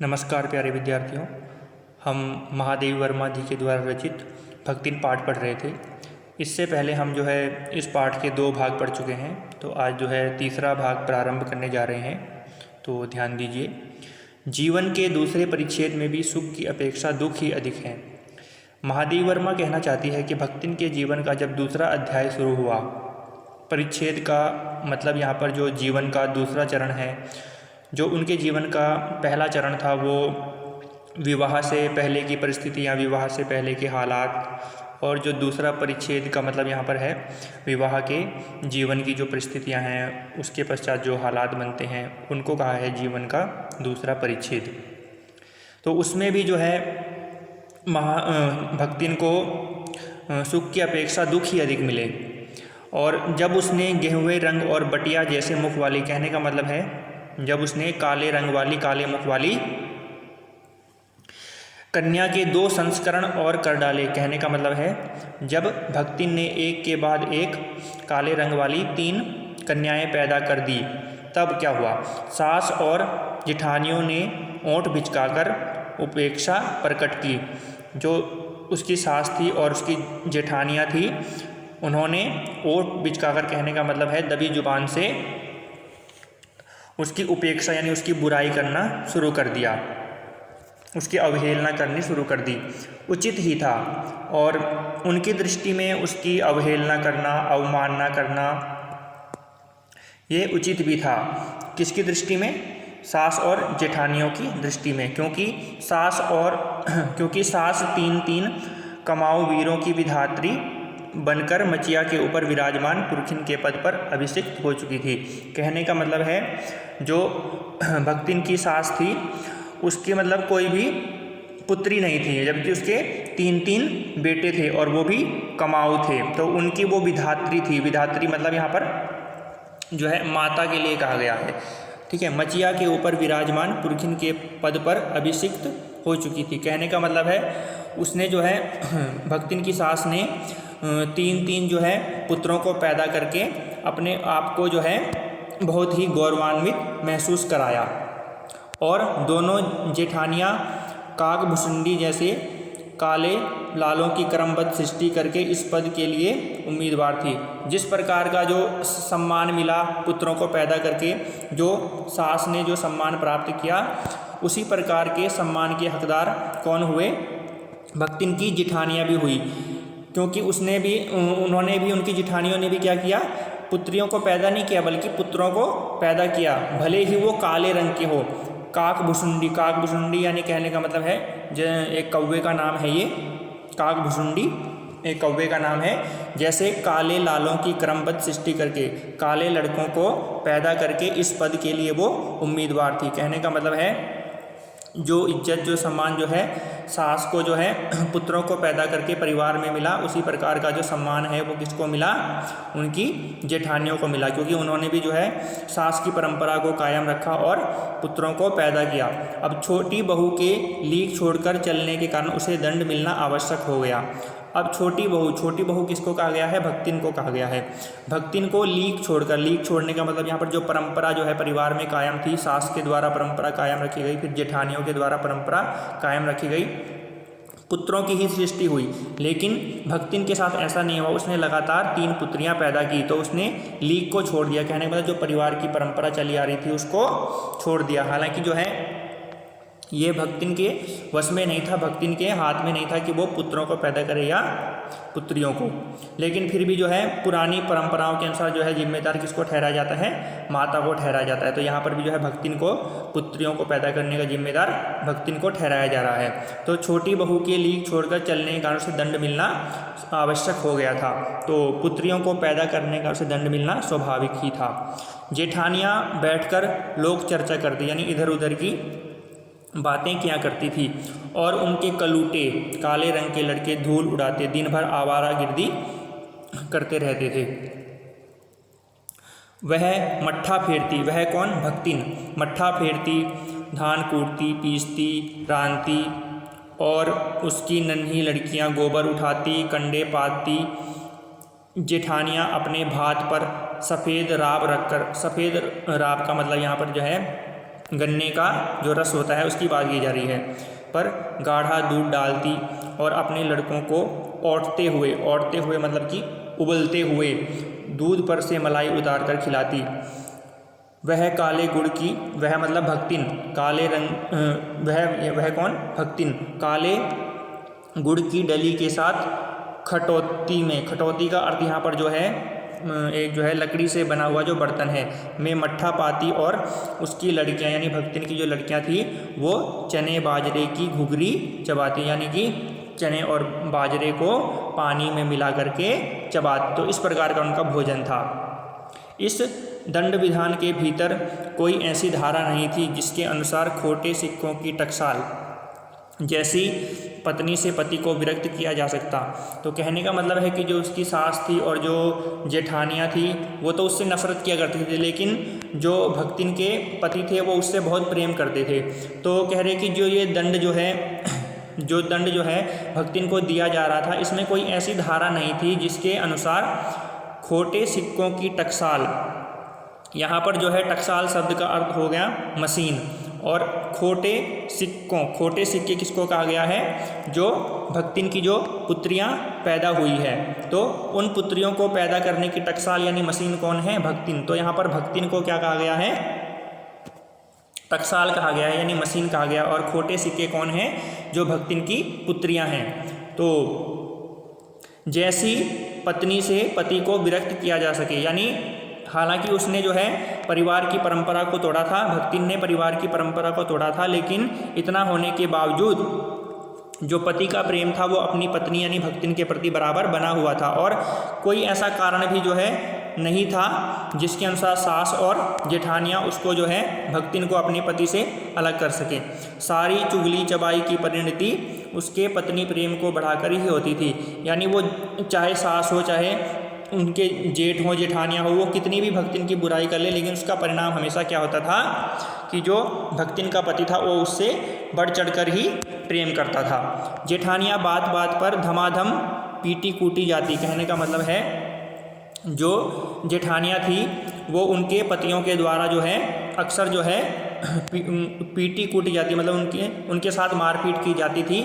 नमस्कार प्यारे विद्यार्थियों। हम महादेवी वर्मा जी के द्वारा रचित भक्तिन पाठ पढ़ रहे थे। इससे पहले हम इस पाठ के 2 भाग पढ़ चुके हैं। तो आज तीसरा भाग प्रारंभ करने जा रहे हैं। तो ध्यान दीजिए। जीवन के दूसरे परिच्छेद में भी सुख की अपेक्षा दुख ही अधिक है। महादेवी वर्मा कहना चाहती है कि भक्तिन के जीवन का जब दूसरा अध्याय शुरू हुआ, परिच्छेद का मतलब यहाँ पर जो जीवन का दूसरा चरण है, जो उनके जीवन का पहला चरण था वो विवाह से पहले की परिस्थितियाँ, विवाह से पहले के हालात, और जो दूसरा परिच्छेद का मतलब यहाँ पर है विवाह के जीवन की जो परिस्थितियाँ हैं उसके पश्चात जो हालात बनते हैं उनको कहा है जीवन का दूसरा परिच्छेद। तो उसमें भी भक्तिन को सुख की अपेक्षा दुख ही अधिक मिले। और जब उसने गेहुए रंग और बटिया जैसे मुख वाली, कहने का मतलब है जब उसने काले रंग वाली, काले मुख वाली कन्या के 2 संस्करण और कर डाले, कहने का मतलब है जब भक्तिन ने एक के बाद एक काले रंग वाली 3 कन्याएं पैदा कर दी, तब क्या हुआ, सास और जेठानियों ने ओंठ बिचकाकर उपेक्षा प्रकट की। जो उसकी सास थी और उसकी जेठानियाँ थी, उन्होंने ओंठ बिचकाकर, कहने का मतलब है दबी जुबान से उसकी उपेक्षा यानी उसकी बुराई करना शुरू कर दिया, उसकी अवहेलना करनी शुरू कर दी। उचित ही था, और उनकी दृष्टि में उसकी अवहेलना करना, अवमानना करना ये उचित भी था। किसकी दृष्टि में? सास और जेठानियों की दृष्टि में, क्योंकि सास 3 कमाऊ वीरों की विधात्री बनकर मचिया के ऊपर विराजमान पुरखिन के पद पर अभिषिक्त हो चुकी थी। कहने का मतलब है जो भक्तिन की सास थी उसके मतलब कोई भी पुत्री नहीं थी, जबकि उसके 3 बेटे थे और वो भी कमाऊ थे। तो उनकी वो विधात्री थी। विधात्री मतलब यहाँ पर माता के लिए कहा गया है, ठीक है। मचिया के ऊपर विराजमान पुरखिन के पद पर अभिषिक्त हो चुकी थी। कहने का मतलब है उसने भक्तिन की सास ने 3 पुत्रों को पैदा करके अपने आप को बहुत ही गौरवान्वित महसूस कराया। और दोनों जेठानियाँ काकभुसुंडी जैसे काले लालों की क्रमबद्ध सृष्टि करके इस पद के लिए उम्मीदवार थी। जिस प्रकार का जो सम्मान मिला पुत्रों को पैदा करके, जो सास ने जो सम्मान प्राप्त किया, उसी प्रकार के सम्मान के हकदार कौन हुए? भक्तिन की जेठानियाँ भी हुई, क्योंकि उन्होंने भी, उनकी जेठानियों ने भी क्या किया? पुत्रियों को पैदा नहीं किया बल्कि पुत्रों को पैदा किया, भले ही वो काले रंग के हो। काकभुसुंडी यानी कहने का मतलब है एक कौवे का नाम है ये। काकभुसुंडी एक कौवे का नाम है। जैसे काले लालों की क्रमबद्ध सृष्टि करके काले लड़कों को पैदा करके इस पद के लिए वो उम्मीदवार थी। कहने का मतलब है जो इज्जत, जो सम्मान सास को पुत्रों को पैदा करके परिवार में मिला, उसी प्रकार का जो सम्मान है वो किसको मिला? उनकी जेठानियों को मिला, क्योंकि उन्होंने भी सास की परंपरा को कायम रखा और पुत्रों को पैदा किया। अब छोटी बहू के लीक छोड़कर चलने के कारण उसे दंड मिलना आवश्यक हो गया। अब छोटी बहू किसको कहा गया है? भक्तिन को कहा गया है। भक्तिन को लीक छोड़ने का मतलब यहाँ पर जो परंपरा परिवार में कायम थी, सास के द्वारा परंपरा कायम रखी गई, फिर जेठानियों के द्वारा परंपरा कायम रखी गई, पुत्रों की ही सृष्टि हुई। लेकिन भक्तिन के साथ ऐसा नहीं हुआ। उसने लगातार 3 पुत्रियां पैदा की, तो उसने लीक को छोड़ दिया। कहने का मतलब जो परिवार की परंपरा चली आ रही थी उसको छोड़ दिया। हालांकि ये भक्तिन के वश में नहीं था, भक्तिन के हाथ में नहीं था कि वो पुत्रों को पैदा करे या पुत्रियों को। लेकिन फिर भी पुरानी परंपराओं के अनुसार जिम्मेदार किसको ठहराया जाता है? माता को ठहराया जाता है। तो यहाँ पर भी भक्तिन को पुत्रियों को पैदा करने का जिम्मेदार भक्तिन को ठहराया जा रहा है। तो छोटी बहू के लीक छोड़कर चलने के कारण उसे दंड मिलना आवश्यक हो गया था। तो पुत्रियों को पैदा करने का उसे दंड मिलना स्वाभाविक ही था। जेठानियाँ बैठकर लोक चर्चा करती, यानी इधर उधर की बातें किया करती थी, और उनके कलूटे काले रंग के लड़के धूल उड़ाते दिन भर आवारागर्दी करते रहते थे। वह मट्ठा फेरती, वह कौन? भक्तिन मट्ठा फेरती, धान कूटती, पीसती, रांधती, और उसकी नन्ही लड़कियां गोबर उठाती, कंडे पातती। जेठानियां अपने भात पर सफ़ेद राब रखकर, सफ़ेद राब का मतलब यहाँ पर गन्ने का जो रस होता है उसकी बात की जा रही है, पर गाढ़ा दूध डालती और अपने लड़कों को औटते हुए मतलब कि उबलते हुए दूध पर से मलाई उतार कर खिलाती। वह काले गुड़ की, वह मतलब भक्तिन, काले रंग वह कौन, भक्तिन काले गुड़ की डली के साथ खटौती में, खटौती का अर्थ यहाँ पर जो है एक जो है लकड़ी से बना हुआ जो बर्तन है, में मट्ठा पाती और उसकी लड़कियाँ यानी भक्तिन की जो लड़कियाँ थी वो चने बाजरे की घुघरी चबाती, यानी कि चने और बाजरे को पानी में मिला करके चबाती। तो इस प्रकार का उनका भोजन था। इस दंड विधान के भीतर कोई ऐसी धारा नहीं थी जिसके अनुसार खोटे सिक्कों की टकसाल जैसी पत्नी से पति को विरक्त किया जा सकता। तो कहने का मतलब है कि जो उसकी सास थी और जो जेठानियाँ थी वो तो उससे नफरत किया करती थी, लेकिन जो भक्तिन के पति थे वो उससे बहुत प्रेम करते थे। तो कह रहे कि जो ये दंड जो है भक्तिन को दिया जा रहा था, इसमें कोई ऐसी धारा नहीं थी जिसके अनुसार खोटे सिक्कों की टकसाल, यहाँ पर जो है टकसाल शब्द का अर्थ हो गया मशीन, और खोटे सिक्के किसको कहा गया है, जो भक्तिन की जो पुत्रियाँ पैदा हुई है, तो उन पुत्रियों को पैदा करने की टकसाल यानी मशीन कौन है, भक्तिन। तो यहाँ पर भक्तिन को क्या कहा गया है, टकसाल कहा गया है यानी मशीन कहा गया, और खोटे सिक्के कौन हैं, जो भक्तिन की पुत्रियाँ हैं। तो जैसी पत्नी से पति को विरक्त किया जा सके, यानी हालांकि उसने जो है परिवार की परंपरा को तोड़ा था, भक्तिन ने परिवार की परंपरा को तोड़ा था, लेकिन इतना होने के बावजूद जो पति का प्रेम था वो अपनी पत्नी यानी भक्तिन के प्रति बराबर बना हुआ था, और कोई ऐसा कारण भी जो है नहीं था जिसके अनुसार सास और जेठानियाँ उसको जो है भक्तिन को अपने पति से अलग कर सके। सारी चुगली चबाई की परिणति उसके पत्नी प्रेम को बढ़ाकर ही होती थी, यानी वो चाहे सास हो चाहे उनके जेठ हो जेठानियाँ हो, वो कितनी भी भक्तिन की बुराई कर ले, लेकिन उसका परिणाम हमेशा क्या होता था कि जो भक्तिन का पति था वो उससे बढ़ चढ़कर ही प्रेम करता था। जेठानियाँ बात बात पर धमाधम पीटी कूटी जाती, कहने का मतलब है जो जेठानियाँ थी वो उनके पतियों के द्वारा जो है अक्सर जो है पीटी कूटी जाती, मतलब उनके साथ मारपीट की जाती थी,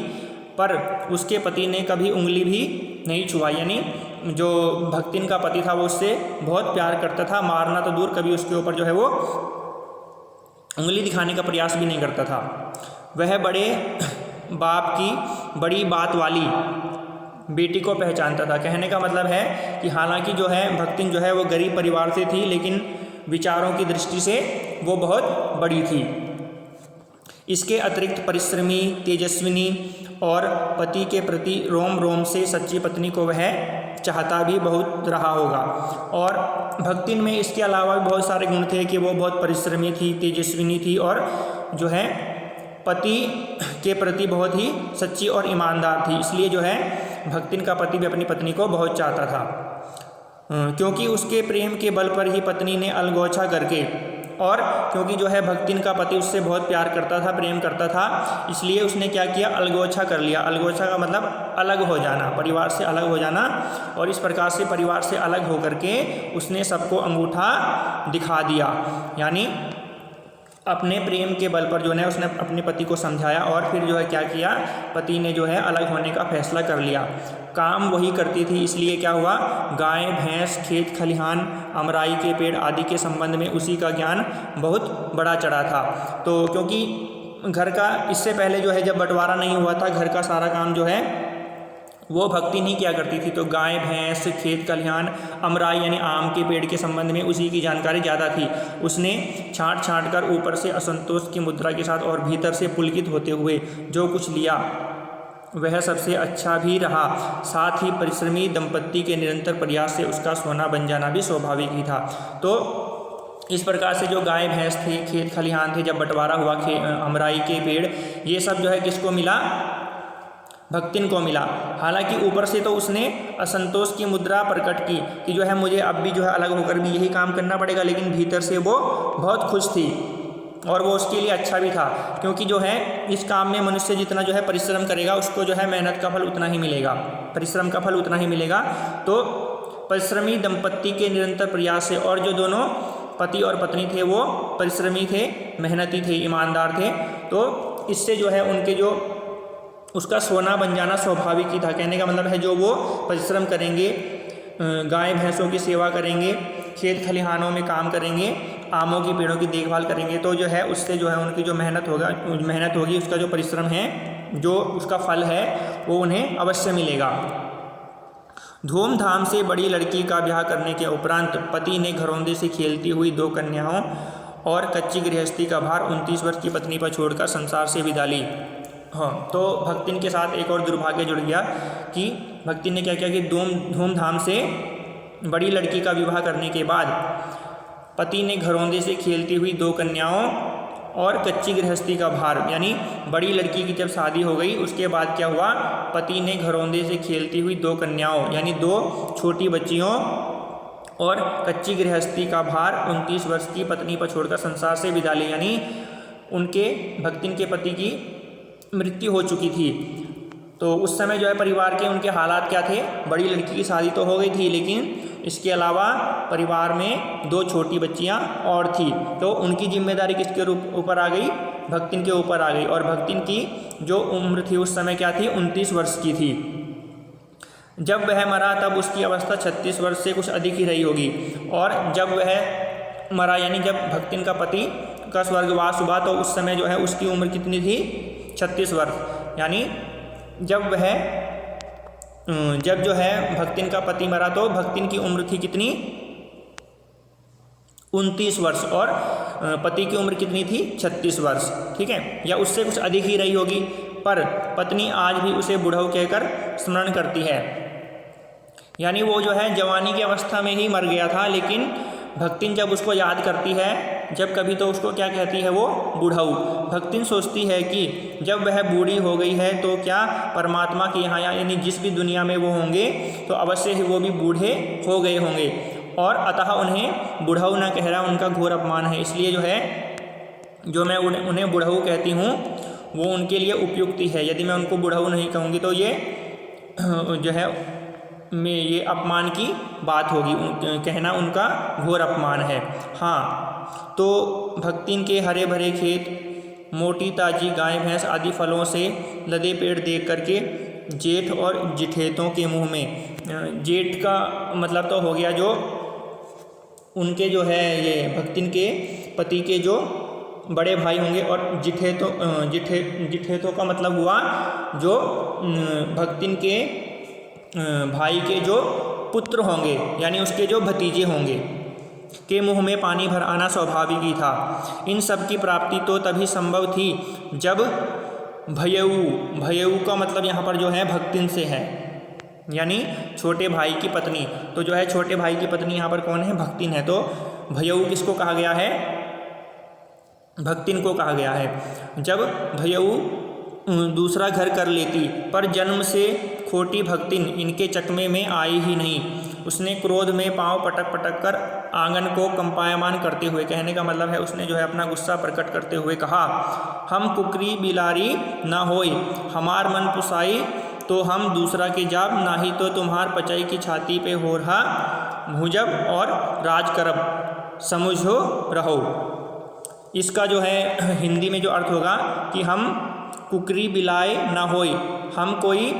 पर उसके पति ने कभी उंगली भी नहीं छुआ, यानी जो भक्तिन का पति था वो उससे बहुत प्यार करता था, मारना तो दूर कभी उसके ऊपर जो है वो उंगली दिखाने का प्रयास भी नहीं करता था। वह बड़े बाप की बड़ी बात वाली बेटी को पहचानता था, कहने का मतलब है कि हालांकि जो है भक्तिन जो है वो गरीब परिवार से थी, लेकिन विचारों की दृष्टि से वो बहुत बड़ी थी। इसके अतिरिक्त परिश्रमी, तेजस्विनी और पति के प्रति रोम रोम से सच्ची पत्नी को वह चाहता भी बहुत रहा होगा। और भक्तिन में इसके अलावा भी बहुत सारे गुण थे कि वो बहुत परिश्रमी थी, तेजस्विनी थी और जो है पति के प्रति बहुत ही सच्ची और ईमानदार थी। इसलिए जो है भक्तिन का पति भी अपनी पत्नी को बहुत चाहता था, क्योंकि उसके प्रेम के बल पर ही पत्नी ने अलगोछा करके, और क्योंकि जो है भक्तिन का पति उससे बहुत प्यार करता था, प्रेम करता था, इसलिए उसने क्या किया, अलगोछा कर लिया। अलगोछा का मतलब अलग हो जाना, परिवार से अलग हो जाना, और इस प्रकार से परिवार से अलग होकर के उसने सबको अंगूठा दिखा दिया, यानी अपने प्रेम के बल पर जो है उसने अपने पति को समझाया, और फिर जो है क्या किया, पति ने जो है अलग होने का फैसला कर लिया। काम वही करती थी, इसलिए क्या हुआ, गाय भैंस, खेत खलिहान, अमराई के पेड़ आदि के संबंध में उसी का ज्ञान बहुत बड़ा चढ़ा था। तो क्योंकि घर का इससे पहले जो है जब बंटवारा नहीं हुआ था, घर का सारा काम जो है वो भक्ति नहीं किया करती थी, तो गाय भैंस, खेत खलिहान, अमराई यानी आम के पेड़ के संबंध में उसी की जानकारी ज़्यादा थी। उसने छांट छांट कर ऊपर से असंतोष की मुद्रा के साथ और भीतर से पुलकित होते हुए जो कुछ लिया वह सबसे अच्छा भी रहा। साथ ही परिश्रमी दंपत्ति के निरंतर प्रयास से उसका सोना बन जाना भी स्वाभाविक ही था। तो इस प्रकार से जो गाय भैंस थे, खेत खलिहान थे, जब बंटवारा हुआ, अमराई के पेड़, ये सब जो है किसको मिला, भक्तिन को मिला। हालांकि ऊपर से तो उसने असंतोष की मुद्रा प्रकट की कि जो है मुझे अब भी जो है अलग होकर भी यही काम करना पड़ेगा, लेकिन भीतर से वो बहुत खुश थी और वो उसके लिए अच्छा भी था, क्योंकि जो है इस काम में मनुष्य जितना जो है परिश्रम करेगा उसको जो है मेहनत का फल उतना ही मिलेगा, परिश्रम का फल उतना ही मिलेगा। तो परिश्रमी दंपत्ति के निरंतर प्रयास से, और जो दोनों पति और पत्नी थे वो परिश्रमी थे, मेहनती थे, ईमानदार थे। तो इससे जो है उनके जो उसका सोना बन जाना स्वाभाविक ही था। कहने का मतलब है जो वो परिश्रम करेंगे, गाय भैंसों की सेवा करेंगे, खेत खलिहानों में काम करेंगे, आमों की पेड़ों की देखभाल करेंगे, तो जो है उससे जो है उनकी जो मेहनत होगी, उसका जो परिश्रम है, जो उसका फल है वो उन्हें अवश्य मिलेगा। धूमधाम से बड़ी लड़की का ब्याह करने के उपरांत पति ने घरौंदे से खेलती हुई 2 कन्याओं और कच्ची गृहस्थी का भार 29 वर्ष की पत्नी पर छोड़कर संसार से विदा ली। हाँ, तो भक्तिन के साथ एक और दुर्भाग्य जुड़ गया कि भक्तिन ने क्या किया कि धूमधाम से बड़ी लड़की का विवाह करने के बाद पति ने घरौंदे से खेलती हुई 2 कन्याओं और कच्ची गृहस्थी का भार, यानी बड़ी लड़की की जब शादी हो गई उसके बाद क्या हुआ, पति ने घरौंदे से खेलती हुई 2 कन्याओं यानी 2 छोटी बच्चियों और कच्ची गृहस्थी का भार 29 वर्ष की पत्नी पर छोड़कर संसार से विदा ली। यानी उनके भक्तिन के पति की मृत्यु हो चुकी थी। तो उस समय जो है परिवार के उनके हालात क्या थे, बड़ी लड़की की शादी तो हो गई थी, लेकिन इसके अलावा परिवार में 2 छोटी बच्चियां और थी। तो उनकी जिम्मेदारी किसके ऊपर आ गई, भक्तिन के ऊपर आ गई। और भक्तिन की जो उम्र थी उस समय क्या थी, 29 वर्ष की थी। जब वह मरा तब उसकी अवस्था 36 वर्ष से कुछ अधिक ही रही होगी। और जब वह मरा यानी जब भक्तिन का पति का स्वर्गवास हुआ तो उस समय जो है उसकी उम्र कितनी थी, 36 वर्ष। यानी जब जो है भक्तिन का पति मरा तो भक्तिन की उम्र थी कितनी, 29 वर्ष, और पति की उम्र कितनी थी, 36 वर्ष। ठीक है, या उससे कुछ अधिक ही रही होगी। पर पत्नी आज भी उसे बुढ़ऊ कहकर स्मरण करती है। यानी वो जो है जवानी की अवस्था में ही मर गया था, लेकिन भक्तिन जब उसको याद करती है जब कभी तो उसको क्या कहती है, वो बुढ़ऊ। भक्तिन सोचती है कि जब वह बूढ़ी हो गई है तो क्या परमात्मा के यहाँ यानी जिस भी दुनिया में वो होंगे तो अवश्य ही वो भी बूढ़े हो गए होंगे, और अतः उन्हें बुढ़ऊ न कहना उनका घोर अपमान है। इसलिए जो है जो मैं उन्हें बुढ़ऊ कहती हूँ वो उनके लिए उपयुक्ति है। यदि मैं उनको बुढ़ऊ नहीं कहूँगी तो ये जो है ये अपमान की बात होगी, कहना उनका घोर अपमान है। हाँ, तो भक्तिन के हरे भरे खेत, मोटी ताजी गाय भैंस आदि फलों से लदे पेड़ देख करके जेठ और जिठेतों के मुंह में, जेठ का मतलब तो हो गया जो उनके जो है ये भक्तिन के पति के जो बड़े भाई होंगे, और जिठेतों का मतलब हुआ जो भक्तिन के भाई के जो पुत्र होंगे यानी उसके जो भतीजे होंगे के मुंह में पानी भर आना स्वाभाविक ही था। इन सब की प्राप्ति तो तभी संभव थी जब भयऊ का मतलब यहाँ पर जो है भक्तिन से है, यानी छोटे भाई की पत्नी। तो जो है छोटे भाई की पत्नी यहाँ पर कौन है, भक्तिन है। तो भयऊ किसको कहा गया है, भक्तिन को कहा गया है। जब भयऊ दूसरा घर कर लेती, पर जन्म से खोटी भक्तिन इनके चकमे में आई ही नहीं। उसने क्रोध में पांव पटक पटक कर आंगन को कंपायमान करते हुए, कहने का मतलब है उसने जो है अपना गुस्सा प्रकट करते हुए कहा, हम कुकरी बिलारी ना होई, हमार मन पुसाई तो हम दूसरा के जाब, ना ही तो तुम्हार पचाई की छाती पे हो रहा भुजब और राज करब, समझो रहो। इसका जो है हिंदी में जो अर्थ होगा कि हम कुकरी बिलाए ना होई, हम कोई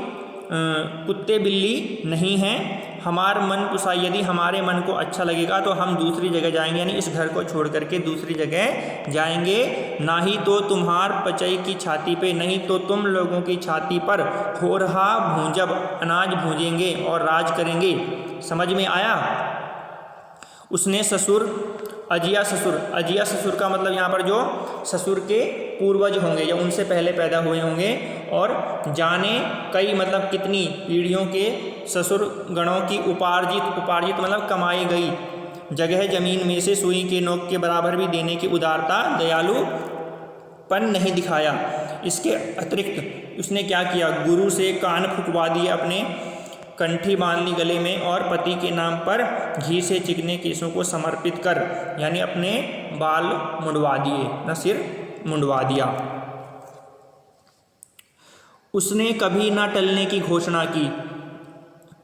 कुत्ते बिल्ली नहीं हैं, हमार मन पुसाई, यदि हमारे मन को अच्छा लगेगा तो हम दूसरी जगह जाएंगे, यानी इस घर को छोड़ करके दूसरी जगह जाएंगे। ना ही तो तुम्हार पचई की छाती पे, नहीं तो तुम लोगों की छाती पर हो रहा भूंजब, अनाज भूंजेंगे और राज करेंगे। समझ में आया। उसने अजिया ससुर का मतलब यहाँ पर जो ससुर के पूर्वज होंगे या उनसे पहले पैदा हुए होंगे, और जाने कई मतलब कितनी पीढ़ियों के ससुर गणों की उपार्जित मतलब कमाई गई जगह जमीन में से सुई के नोक के बराबर भी देने की उदारता, दयालुपन नहीं दिखाया। इसके अतिरिक्त उसने क्या किया, गुरु से कान फुकवा दिए, अपने कंठी बांध ली गले में, और पति के नाम पर घी से चिकने केसों को समर्पित कर, यानी अपने बाल मुंडवा दिए, न सिर मुंडवा दिया। उसने कभी न टलने की घोषणा की।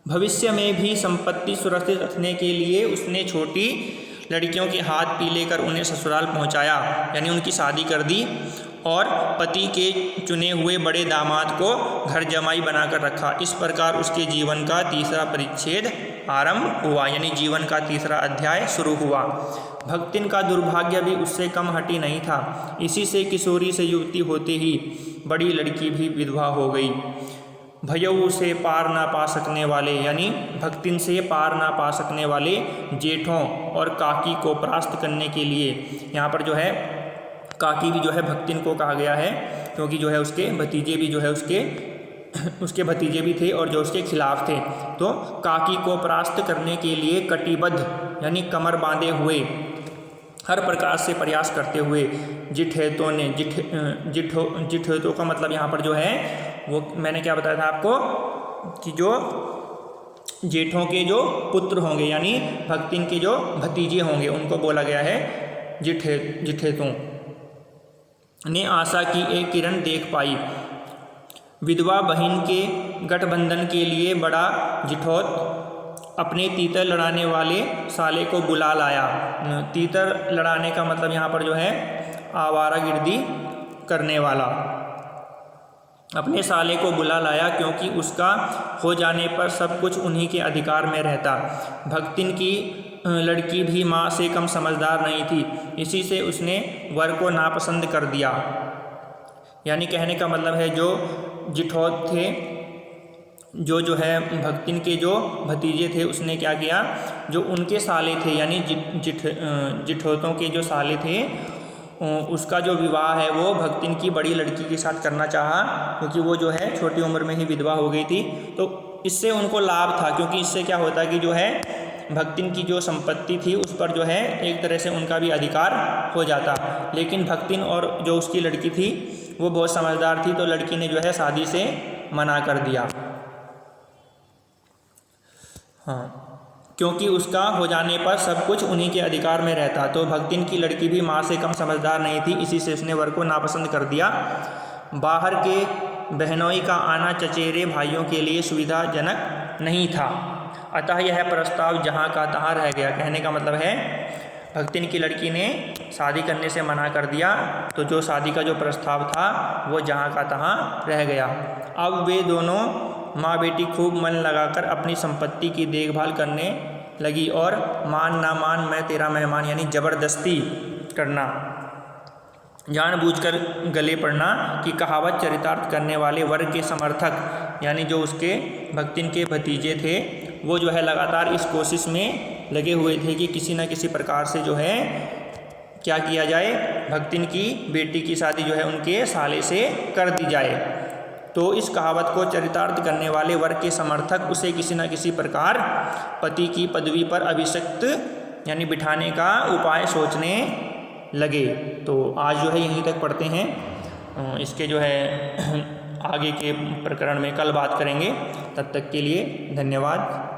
भविष्य में भी संपत्ति सुरक्षित रखने के लिए उसने छोटी लड़कियों के हाथ पीले कर उन्हें ससुराल पहुंचाया, यानी उनकी शादी कर दी, और पति के चुने हुए बड़े दामाद को घर जमाई बनाकर रखा। इस प्रकार उसके जीवन का तीसरा परिच्छेद आरंभ हुआ, यानी जीवन का तीसरा अध्याय शुरू हुआ। भक्तिन का दुर्भाग्य भी उससे कम हटी नहीं था। इसी से किशोरी से युवती होते ही बड़ी लड़की भी विधवा हो गई। भयऊ से पार ना पा सकने वाले, यानी भक्तिन से पार ना पा सकने वाले जेठों और काकी को परास्त करने के लिए, यहाँ पर जो है काकी भी जो है भक्तिन को कहा गया है, क्योंकि जो है उसके भतीजे भी जो है उसके भतीजे भी थे और जो उसके खिलाफ थे। तो काकी को परास्त करने के लिए कटिबद्ध, यानी कमर बांधे हुए, हर प्रकार से प्रयास करते हुए जिठेतों ने जिठेतों का मतलब यहाँ पर जो है वो मैंने क्या बताया था आपको कि जो जेठों के जो पुत्र होंगे, यानी भक्तिन के जो भतीजे होंगे, उनको बोला गया है जिठेतों ने आशा की एक किरण देख पाई। विधवा बहन के गठबंधन के लिए बड़ा जिठौत अपने तीतर लड़ाने वाले साले को बुला लाया। तीतर लड़ाने का मतलब यहाँ पर जो है आवारागिर्दी करने वाला, अपने साले को बुला लाया, क्योंकि उसका हो जाने पर सब कुछ उन्हीं के अधिकार में रहता। भक्तिन की लड़की भी माँ से कम समझदार नहीं थी, इसी से उसने वर को नापसंद कर दिया। यानी कहने का मतलब है जो जिठौत थे, जो है भक्तिन के जो भतीजे थे, उसने क्या किया, जो उनके साले थे, यानी जिठौतों के जो साले थे, उसका जो विवाह है वो भक्तिन की बड़ी लड़की के साथ करना चाहा, क्योंकि वो जो है छोटी उम्र में ही विधवा हो गई थी। तो इससे उनको लाभ था, क्योंकि इससे क्या होता कि जो है भक्तिन की जो संपत्ति थी उस पर जो है एक तरह से उनका भी अधिकार हो जाता। लेकिन भक्तिन और जो उसकी लड़की थी वो बहुत समझदार थी, तो लड़की ने जो है शादी से मना कर दिया। हाँ, क्योंकि उसका हो जाने पर सब कुछ उन्हीं के अधिकार में रहता। तो भक्तिन की लड़की भी माँ से कम समझदार नहीं थी, इसी से उसने वर को नापसंद कर दिया। बाहर के बहनोई का आना चचेरे भाइयों के लिए सुविधाजनक नहीं था, अतः यह प्रस्ताव जहाँ का तहाँ रह गया। कहने का मतलब है भक्तिन की लड़की ने शादी करने से मना कर दिया, तो जो शादी का जो प्रस्ताव था वो जहाँ का तहाँ रह गया। अब वे दोनों माँ बेटी खूब मन लगाकर अपनी संपत्ति की देखभाल करने लगी, और मान ना मान मैं तेरा मेहमान, यानी ज़बरदस्ती करना, जानबूझकर गले पड़ना की कहावत चरितार्थ करने वाले वर्ग के समर्थक, यानी जो उसके भक्तिन के भतीजे थे, वो जो है लगातार इस कोशिश में लगे हुए थे कि किसी न किसी प्रकार से जो है क्या किया जाए, भक्तिन की बेटी की शादी जो है उनके साले से कर दी जाए। तो इस कहावत को चरितार्थ करने वाले वर्ग के समर्थक उसे किसी न किसी प्रकार पति की पदवी पर अभिषिक्त, यानी बिठाने का उपाय सोचने लगे। तो आज जो है यहीं तक पढ़ते हैं, इसके जो है आगे के प्रकरण में कल बात करेंगे। तब तक के लिए धन्यवाद।